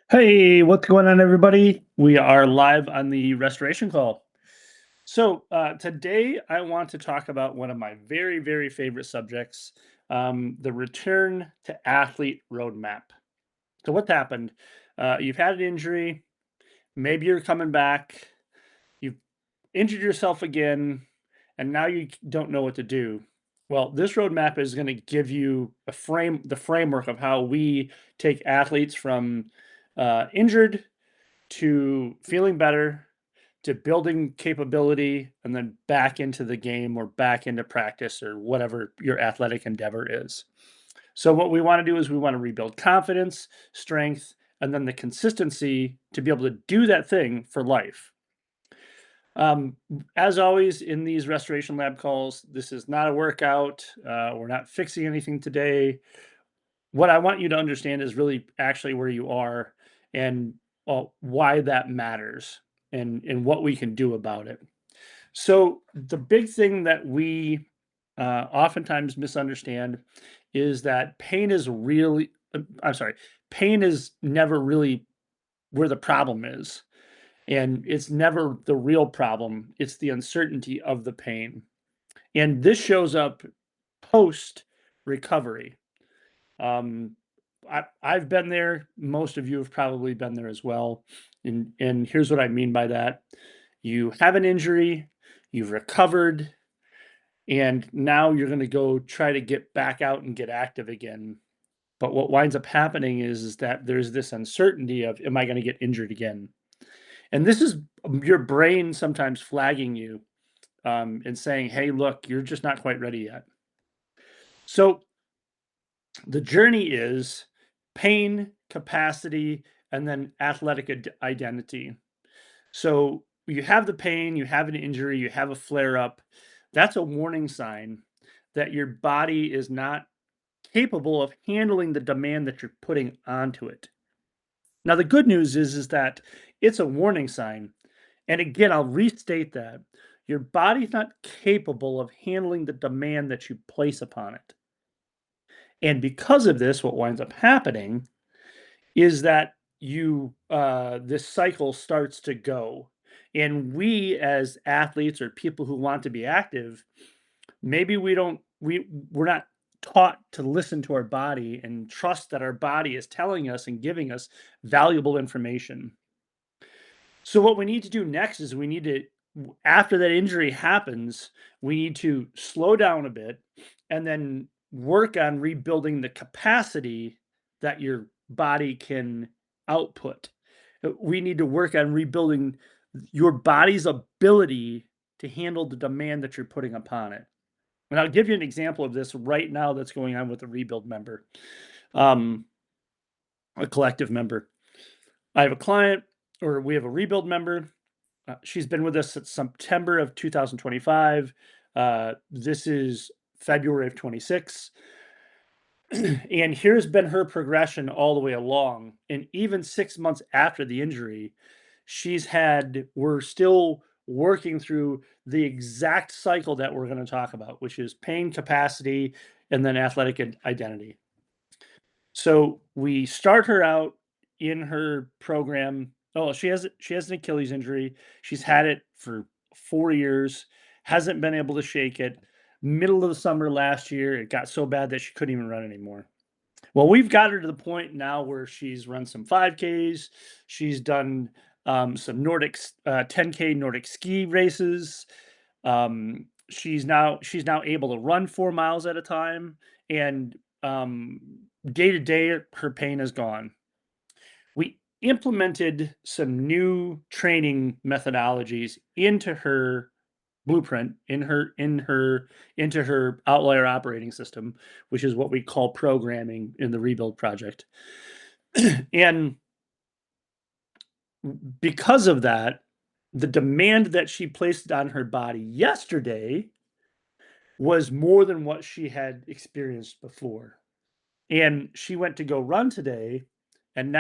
Hey, what's going on, everybody? We are live on the restoration call. Today I want to talk about one of my very, very favorite subjects, the return to athlete roadmap. So, what's happened? You've had an injury, maybe you're coming back, you've injured yourself again, and now you don't know what to do. Well, this roadmap is going to give you the framework of how we take athletes from injured to feeling better, to building capability, and then back into the game or back into practice or whatever your athletic endeavor is. So, what we want to do is we want to rebuild confidence, strength, and then the consistency to be able to do that thing for life. Um, as always, in these restoration lab calls, this is not a workout. We're not fixing anything today. What I want you to understand is really actually where you are and why that matters and what we can do about it. So the big thing that we oftentimes misunderstand is that pain is really, I'm sorry, pain is never really where the problem is. And it's never the real problem. It's the uncertainty of the pain. And this shows up post recovery. Um, I've been there. Most of you have probably been there as well. And here's what I mean by that. You have an injury, you've recovered, and now you're going to go try to get back out and get active again. But what winds up happening is that there's this uncertainty of, am I going to get injured again? And this is your brain sometimes flagging you and saying, hey, look, you're just not quite ready yet. So the journey is pain, capacity, and then athletic identity. So you have the pain, you have an injury, you have a flare up. That's a warning sign that your body is not capable of handling the demand that you're putting onto it. Now, the good news is that it's a warning sign. And again, I'll restate that your body's not capable of handling the demand that you place upon it. And because of this, what winds up happening is that this cycle starts to go. And we as athletes or people who want to be active, maybe we're not taught to listen to our body and trust that our body is telling us and giving us valuable information. So what we need to do next is we need to after that injury happens, we need to slow down a bit and then work on rebuilding the capacity that your body can output. We need to work on rebuilding your body's ability to handle the demand that you're putting upon it. And I'll give you an example of this right now that's going on with a rebuild member, um, a collective member. I have a client, or we have a rebuild member. She's been with us since September of 2025. This is February of 26. And here's been her progression all the way along. And even 6 months after the injury, we're still working through the exact cycle that we're going to talk about, which is pain, capacity, and then athletic identity. So we start her out in her program. Oh, she has an Achilles injury. She's had it for 4 years, hasn't been able to shake it. Middle of the summer last year, it got so bad that she couldn't even run anymore. Well, we've got her to the point now where she's run some 5Ks. She's done some 10K Nordic ski races. She's now able to run 4 miles at a time, and day to day, her pain is gone. We implemented some new training methodologies into her blueprint into her outlier operating system, which is what we call programming in the rebuild project. And because of that, the demand that she placed on her body yesterday was more than what she had experienced before. And she went to go run today, and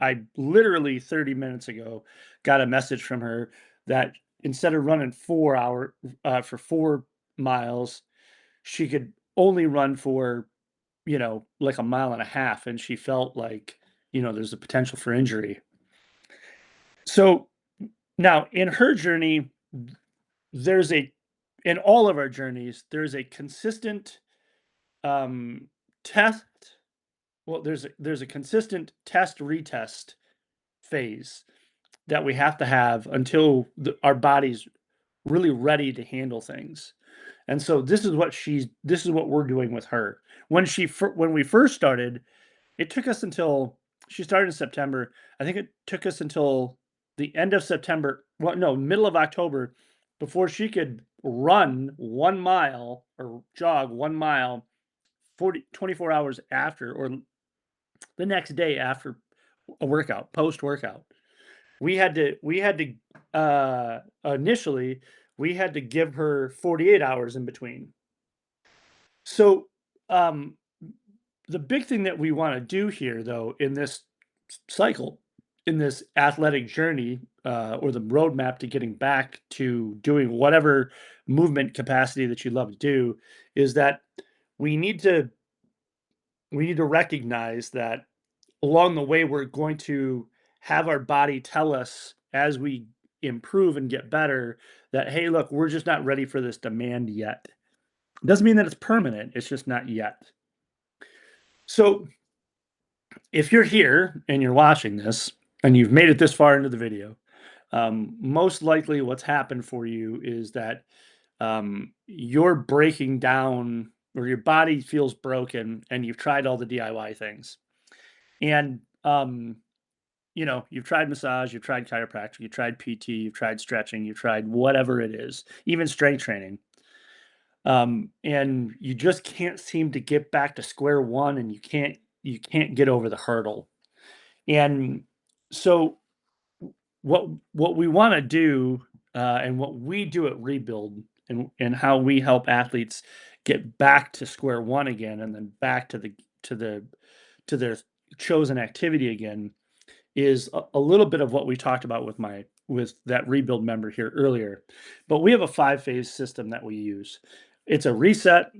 I literally 30 minutes ago got a message from her that instead of running for 4 miles, she could only run for, like a mile and a half, and she felt like there's a potential for injury. So now in her journey, there's a in all of our journeys, there's a consistent um, test. Well, there's a consistent test retest phase that we have to have until our body's really ready to handle things. And so this is what we're doing with her. When we first started, it took us until she started in September. I think it took us until the end of September. Well, no, middle of October before she could run 1 mile or jog 1 mile 24 hours after, or the next day after a workout, post workout. Initially we had to give her 48 hours in between. So um the big thing that we want to do here, though, in this cycle, in this athletic journey, or the roadmap to getting back to doing whatever movement capacity that you love to do, is that we need to we need to recognize that along the way we're going to have our body tell us as we improve and get better that, hey, look, we're just not ready for this demand yet. Doesn't mean that it's permanent, it's just not yet. So if you're here and you're watching this and you've made it this far into the video, most likely what's happened for you is that you're breaking down, or your body feels broken, and you've tried all the DIY things. And you've tried massage, you've tried chiropractic, you've tried PT, you've tried stretching, you've tried whatever it is, even strength training. And you just can't seem to get back to square one, and you can't get over the hurdle. And so what we want to do, and what we do at Rebuild, and how we help athletes get back to square one again, and then back to the to their chosen activity again, is a little bit of what we talked about with that Rebuild member here earlier. But we have a 5-phase system that we use. It's a reset.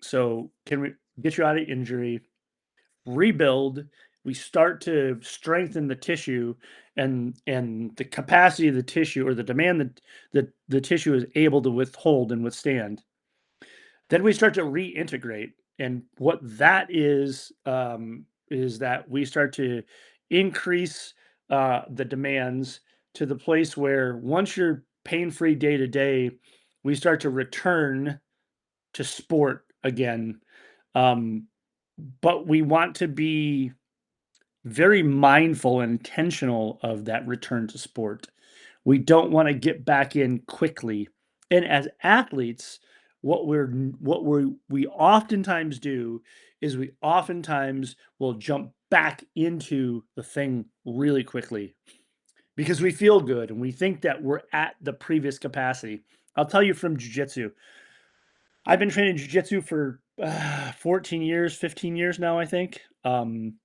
So can we get you out of injury? Rebuild, we start to strengthen the tissue, and the capacity of the tissue, or the demand that the tissue is able to withhold and withstand. Then we start to reintegrate, and what that is that we start to increase the demands to the place where, once you're pain-free day to day, we start to return to sport again. Um, but we want to be very mindful and intentional of that return to sport. We don't want to get back in quickly. And as athletes, we oftentimes do is we oftentimes will jump back into the thing really quickly because we feel good and we think that we're at the previous capacity. I'll tell you from jiu-jitsu. I've been training jiu-jitsu for 14 years, 15 years now, I think. And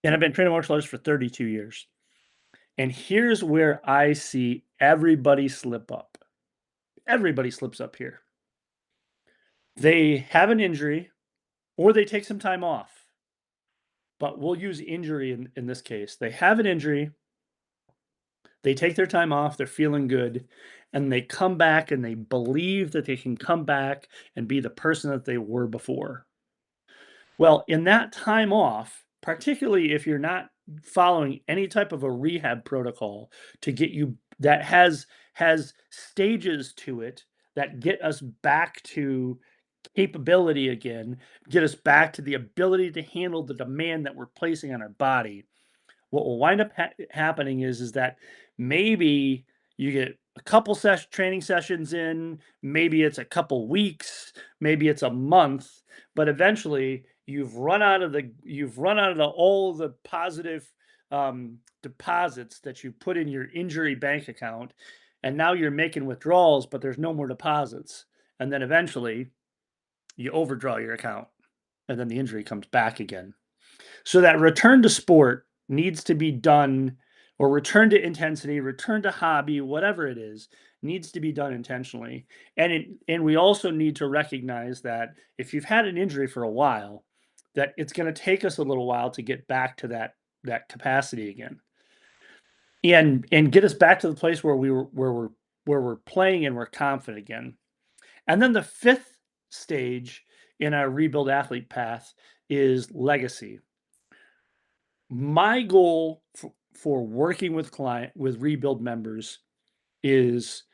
I've been training martial arts for 32 years. And here's where I see everybody slip up. Everybody slips up here. They have an injury, or they take some time off. But we'll use injury in this case. They have an injury, they take their time off, they're feeling good, and they come back and they believe that they can come back and be the person that they were before. Well, in that time off, particularly if you're not following any type of a rehab protocol to get you, that has stages to it that get us back to capability again, get us back to the ability to handle the demand that we're placing on our body. What will wind up happening is that maybe you get a couple training sessions in, maybe it's a couple weeks, maybe it's a month, but eventually you've run out of all the positive deposits that you put in your injury bank account, and now you're making withdrawals, but there's no more deposits, and then eventually you overdraw your account, and then the injury comes back again. So that return to sport needs to be done, or return to intensity, return to hobby, whatever it is, needs to be done intentionally. And we also need to recognize that if you've had an injury for a while, that it's going to take us a little while to get back to that capacity again, and get us back to the place where we're playing and we're confident again. And then the fifth stage in our rebuild athlete path is legacy. My goal for working with rebuild members is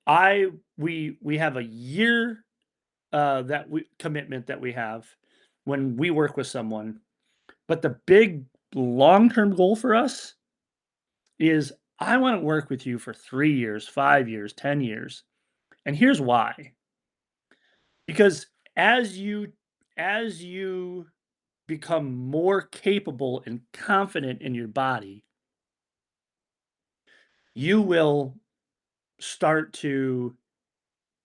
I we have a year that we commitment that we have when we work with someone, but the big long-term goal for us is I want to work with you for 3 years, 5 years, 10 years. And here's why. Because as you as you become more capable and confident in your body, you will start to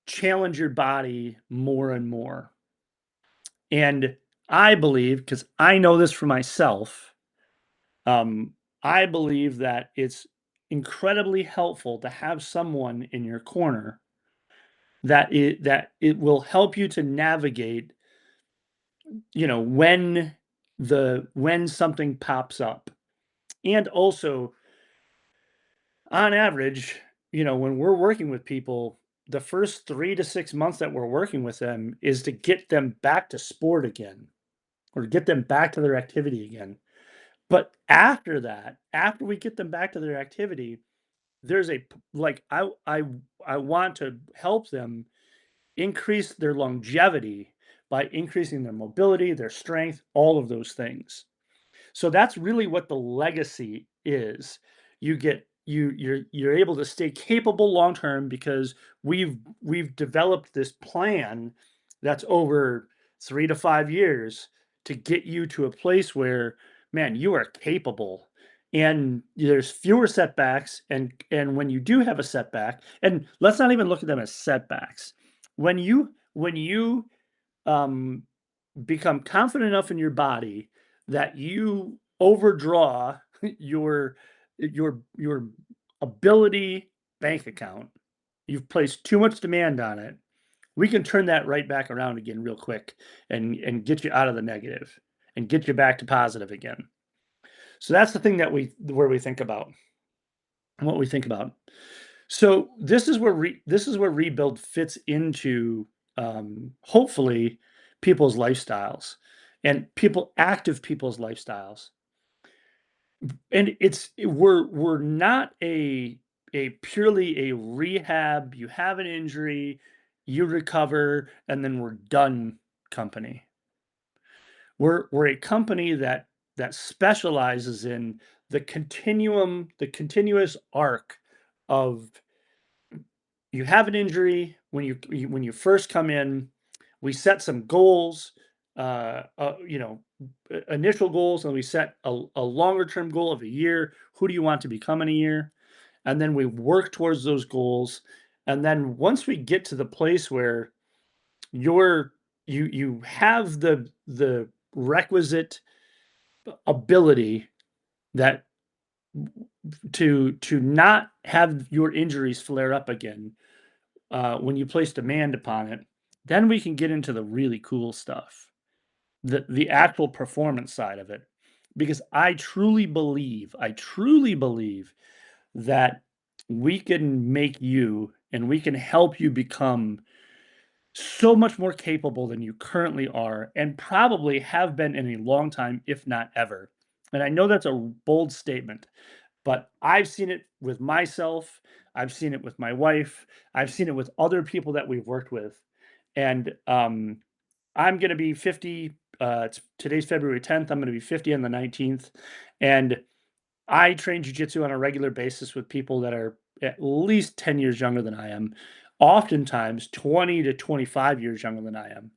challenge your body more and more. And I believe, because I know this for myself, um, I believe that it's incredibly helpful to have someone in your corner that it will help you to navigate, when something pops up. And also, on average, when we're working with people, the first 3 to 6 months that we're working with them is to get them back to sport again or get them back to their activity again. But after that, after we get them back to their activity, there's like I want to help them increase their longevity by increasing their mobility, their strength, all of those things. So that's really what the legacy is. You're able to stay capable long term because we've developed this plan that's over 3 to 5 years to get you to a place where, man, you are capable and there's fewer setbacks, and when you do have a setback, and let's not even look at them as setbacks. When you um become confident enough in your body that you overdraw your your ability bank account. You've placed too much demand on it. We can turn that right back around again real quick and get you out of the negative and get you back to positive again. So that's the thing that we think about, what we think about. So this is where rebuild fits into, hopefully, people's lifestyles and active people's lifestyles. And we're not a purely a rehab. You have an injury, you recover, and then we're done company. We're a company that specializes in the continuous arc of, you have an injury when you first come in. We set some goals, uh, uh, you know, initial goals, and we set a longer term goal of a year. Who do you want to become in a year? And then we work towards those goals. And then once we get to the place where you're you have the requisite ability that to not have your injuries flare up again, when you place demand upon it, then we can get into the really cool stuff, the actual performance side of it. Because I truly believe that we can make you and we can help you become so much more capable than you currently are and probably have been in a long time, if not ever. And I know that's a bold statement, but I've seen it with myself, I've seen it with my wife, I've seen it with other people that we've worked with, and, I'm gonna be 50, today's February 10th, I'm gonna be 50 on the 19th, and I train jujitsu on a regular basis with people that are at least 10 years younger than I am, oftentimes 20 to 25 years younger than I am,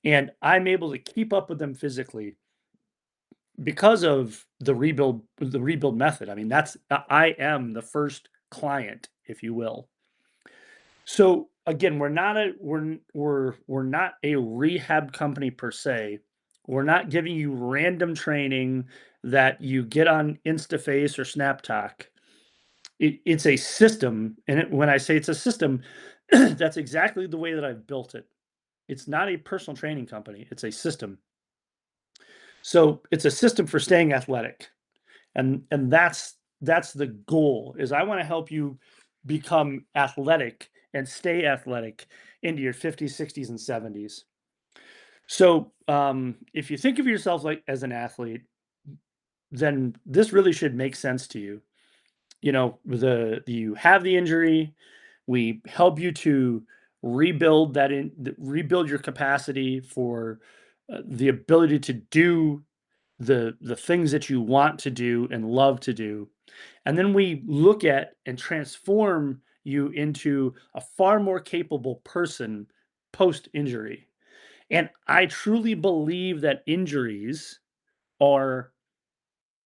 and I'm able to keep up with them physically because of the rebuild method. I mean, I am the first client, if you will. So again, we're not a rehab company per se. We're not giving you random training that you get on InstaFace or SnapTalk. It's a system, and when I say it's a system, that's exactly the way that I've built it. It's not a personal training company. It's a system. So it's a system for staying athletic. And that's the goal, is I want to help you become athletic and stay athletic into your 50s, 60s, and 70s. So if you think of yourself like as an athlete, then this really should make sense to you. You have the injury, we help you to rebuild your capacity for the ability to do the things that you want to do and love to do. And then we look at and transform you into a far more capable person post injury. And I truly believe that injuries are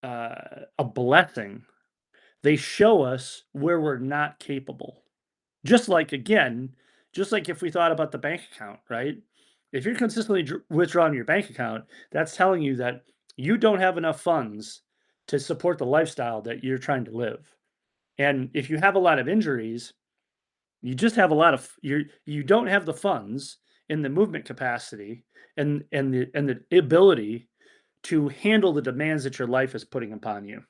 a blessing. They show us where we're not capable. Just like, again, just like if we thought about the bank account, right? If you're consistently withdrawing your bank account, that's telling you that you don't have enough funds to support the lifestyle that you're trying to live. And if you have a lot of injuries, you just have a lot of you don't have the funds in the movement capacity and the ability to handle the demands that your life is putting upon you.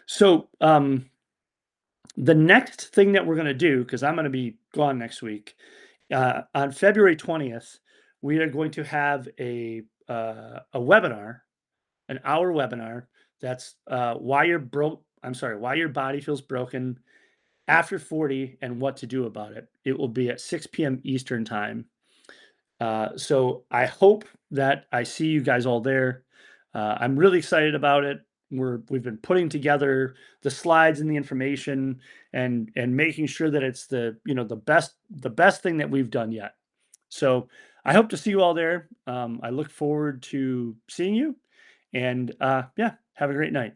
So the next thing that we're going to do, because I'm going to be gone next week, on February 20th, we are going to have a webinar, an hour webinar. That's why you're broke. I'm sorry, why your body feels broken after 40 and what to do about it. It will be at 6 p.m. Eastern time. So I hope that I see you guys all there. I'm really excited about it. We've been putting together the slides and the information and making sure that it's the best thing that we've done yet. So I hope to see you all there. I look forward to seeing you, and yeah, have a great night.